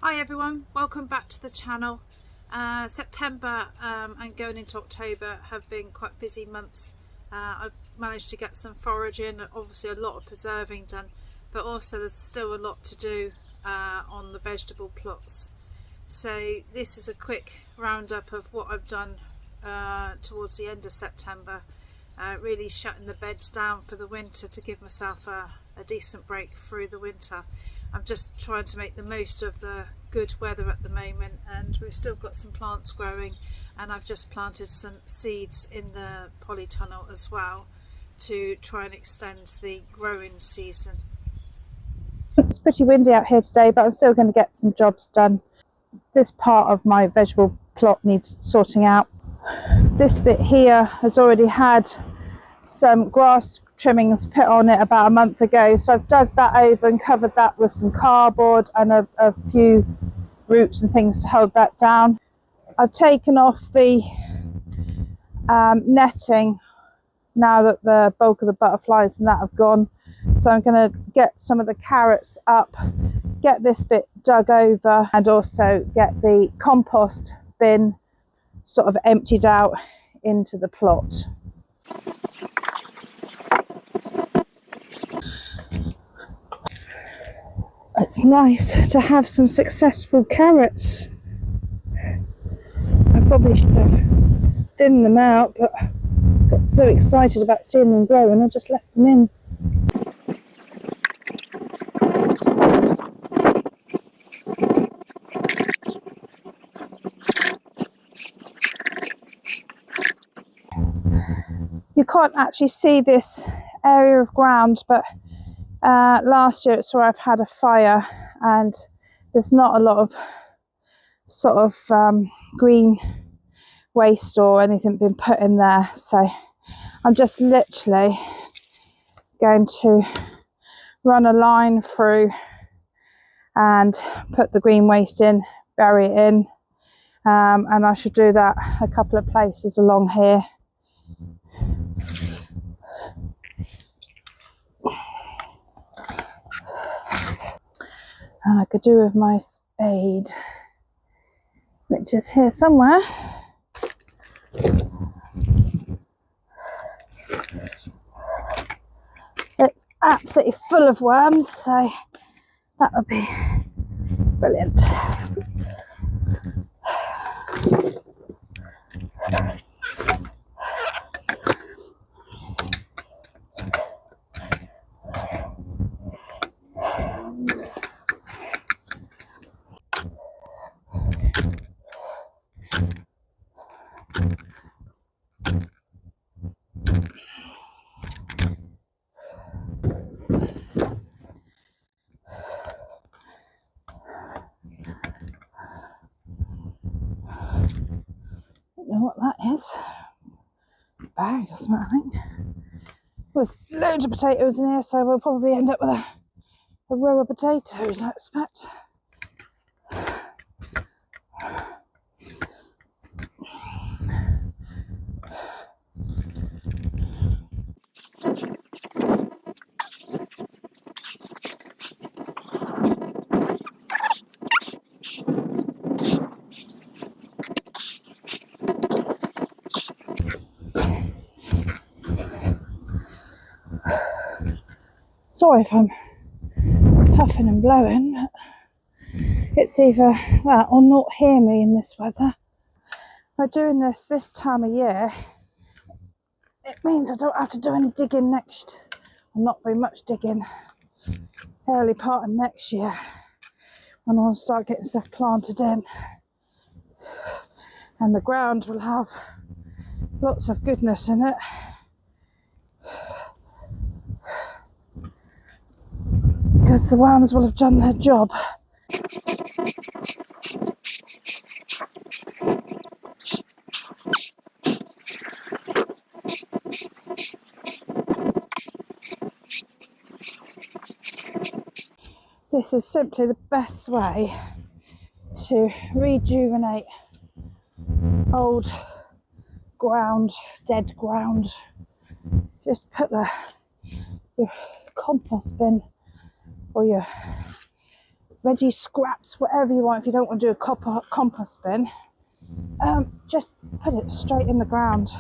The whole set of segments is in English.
Hi everyone, welcome back to the channel. September and going into October have been quite busy months. I've managed to get some foraging, obviously a lot of preserving done, but also there's still a lot to do on the vegetable plots. So this is a quick roundup of what I've done towards the end of September, really shutting the beds down for the winter to give myself a decent break through the winter. I'm just trying to make the most of the good weather at the moment, and we've still got some plants growing, and I've just planted some seeds in the polytunnel as well to try and extend the growing season. It's pretty windy out here today, but I'm still going to get some jobs done. This part of my vegetable plot needs sorting out. This bit here has already had some grass trimmings put on it about a month ago, so I've dug that over and covered that with some cardboard and a few roots and things to hold that down. I've taken off the netting now that the bulk of the butterflies and that have gone, so I'm going to get some of the carrots up, get this bit dug over, and also get the compost bin sort of emptied out into the plot. It's nice to have some successful carrots. I probably should have thinned them out, but I got so excited about seeing them grow and I just left them in. You can't actually see this area of ground, but last year it's where I've had a fire and there's not a lot of sort of green waste or anything been put in there, so I'm just literally going to run a line through and put the green waste in, bury it in, and I should do that a couple of places along here. And I could do with my spade, which is here somewhere. It's absolutely full of worms, so that would be brilliant. Don't know what that is. Bag or something, I think. There's loads of potatoes in here, so we'll probably end up with a row of potatoes, I expect. Sorry if I'm puffing and blowing, but it's either that or not hear me in this weather. By doing this time of year, it means I don't have to do any digging next, or not very much digging, early part of next year when I'll start getting stuff planted in, and the ground will have lots of goodness in it. Because the worms will have done their job. This is simply the best way to rejuvenate old ground, dead ground. Just put your compost bin or your veggie scraps, whatever you want. If you don't want to do a compost bin, just put it straight in the ground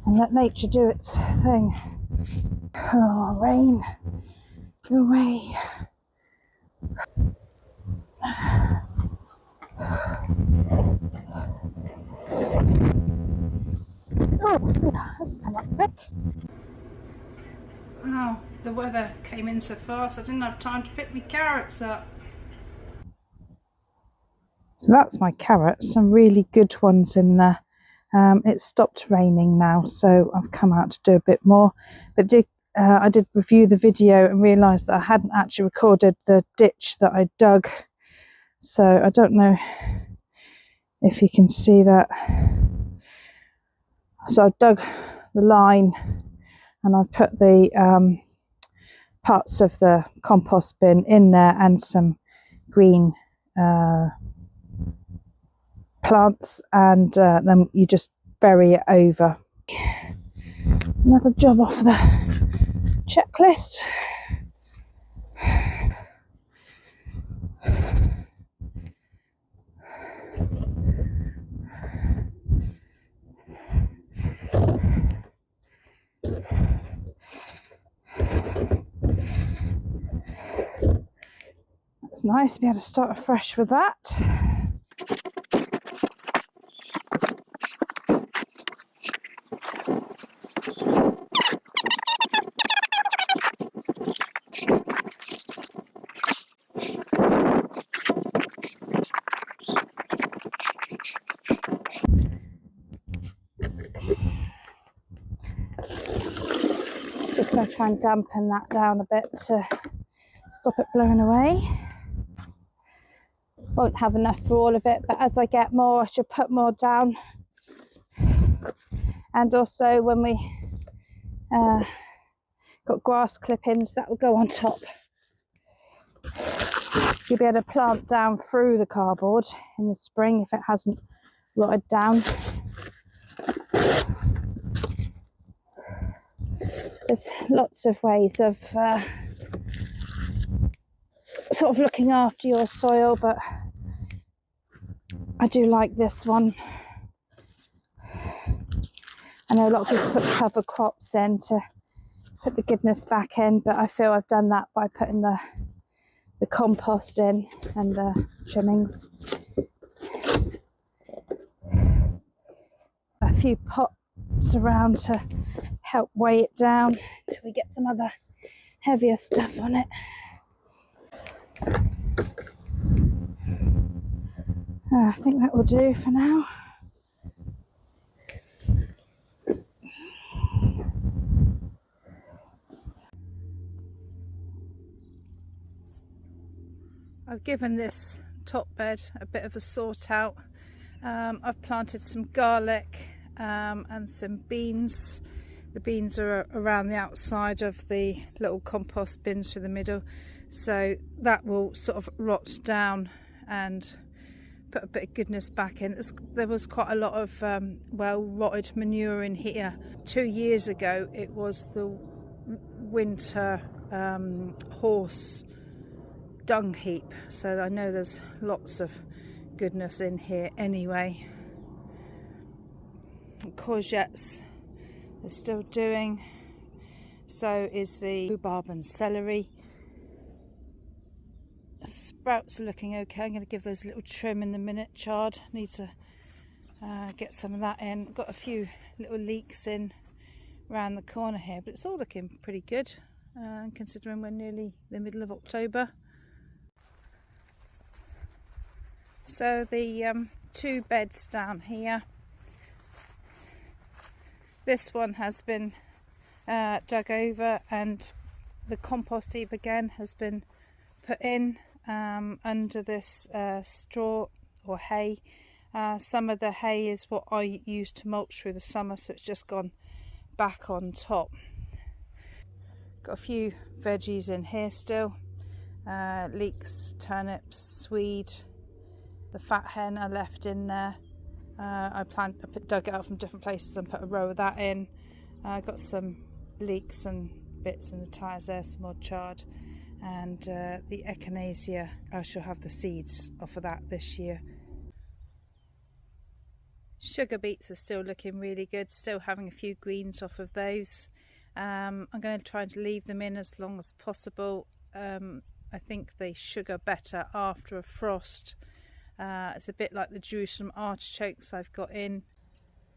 and let nature do its thing. Oh, rain, go away. Oh, that's come up quick. Oh, the weather came in so fast I didn't have time to pick my carrots up. So that's my carrots, some really good ones in there. It stopped raining now, so I've come out to do a bit more. But I did review the video and realised that I hadn't actually recorded the ditch that I dug. So I don't know if you can see that. So I dug the line and I've put the parts of the compost bin in there and some green plants, and then you just bury it over. It's another job off the checklist. It's nice to be able to start afresh with that. Just going to try and dampen that down a bit to stop it blowing away. Won't have enough for all of it, but as I get more I should put more down. And also when we got grass clippings, that will go on top. You'll be able to plant down through the cardboard in the spring if it hasn't rotted down. There's lots of ways of sort of looking after your soil, but I do like this one. I know a lot of people put cover crops in to put the goodness back in, but I feel I've done that by putting the compost in and the trimmings. A few pots around to help weigh it down until we get some other heavier stuff on it. I think that will do for now. I've given this top bed a bit of a sort out. I've planted some garlic and some beans. The beans are around the outside of the little compost bins through the middle, so that will sort of rot down and put a bit of goodness back in. There was quite a lot of well, rotted manure in here. 2 years ago it was the winter horse dung heap, so I know there's lots of goodness in here anyway. Courgettes are still doing, so is the rhubarb and celery. Sprouts are looking okay. I'm going to give those a little trim in a minute. Chard, need to get some of that in. Got a few little leeks in around the corner here, but it's all looking pretty good considering we're nearly the middle of October. So the 2 beds down here, this one has been dug over and the compost heap again has been put in under this straw or hay. Some of the hay is what I use to mulch through the summer, so it's just gone back on top. Got a few veggies in here still, leeks, turnips, swede. The fat hen I left in there. I dug it out from different places and put a row of that in. I got some leeks and bits in the tyres there, some more chard, and the echinacea, I shall have the seeds off of that this year. Sugar beets are still looking really good, still having a few greens off of those. I'm going to try to leave them in as long as possible. I think they sugar better after a frost. It's a bit like the Jerusalem artichokes I've got in.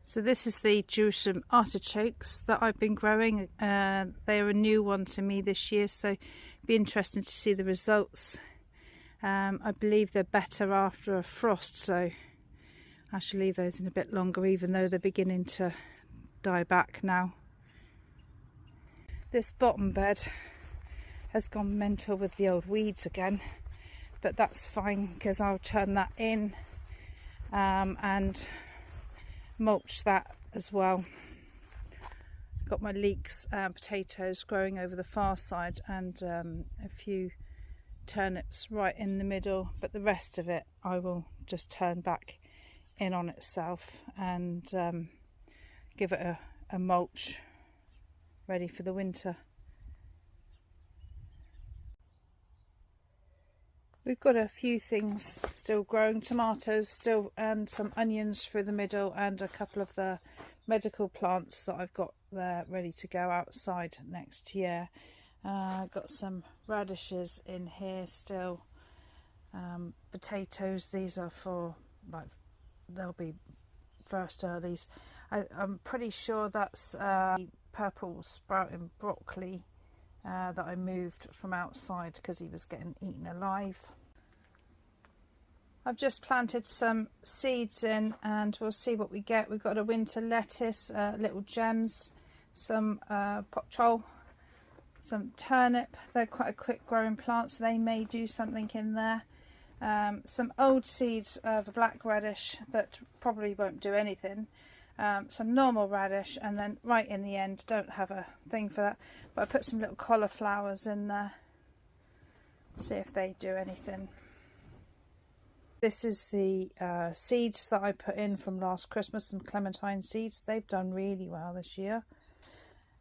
So this is the Jerusalem artichokes that I've been growing. They're a new one to me this year, so it'll be interesting to see the results. I believe they're better after a frost, so I shall leave those in a bit longer, even though they're beginning to die back now. This bottom bed has gone mental with the old weeds again, but that's fine because I'll turn that in and mulch that as well. I've got my leeks and potatoes growing over the far side, and a few turnips right in the middle, but the rest of it I will just turn back in on itself and give it a mulch ready for the winter. We've got a few things still growing, tomatoes still, and some onions through the middle, and a couple of the medical plants that I've got there ready to go outside next year. Got some radishes in here still, potatoes, these are for, like, they'll be first earlies. I'm pretty sure that's purple sprouting broccoli that I moved from outside because he was getting eaten alive. I've just planted some seeds in and we'll see what we get. We've got a winter lettuce, little gems, some pot trol, some turnip. They're quite a quick growing plant, so they may do something in there. Some old seeds of black radish that probably won't do anything. Some normal radish, and then right in the end, don't have a thing for that, but I put some little cauliflowers in there. See if they do anything. This is the seeds that I put in from last Christmas, some clementine seeds. They've done really well this year.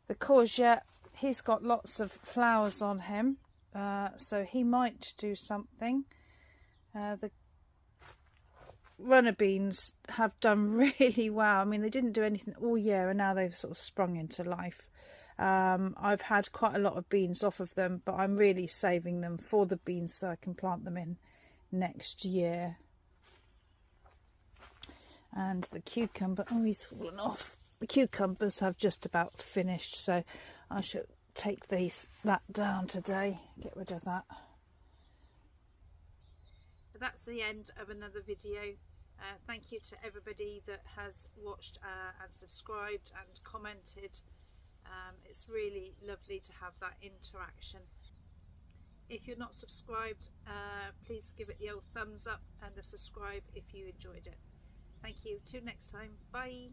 The courgette, he's got lots of flowers on him, so he might do something. The runner beans have done really well. I mean, they didn't do anything all year, and now they've sort of sprung into life. I've had quite a lot of beans off of them, but I'm really saving them for the beans so I can plant them in next year. And the cucumber, oh, he's fallen off. The cucumbers have just about finished, so I should take that down today, get rid of that. That's the end of another video. Thank you to everybody that has watched and subscribed and commented. It's really lovely to have that interaction. If you're not subscribed, please give it the old thumbs up and a subscribe if you enjoyed it. Thank you. Till next time. Bye.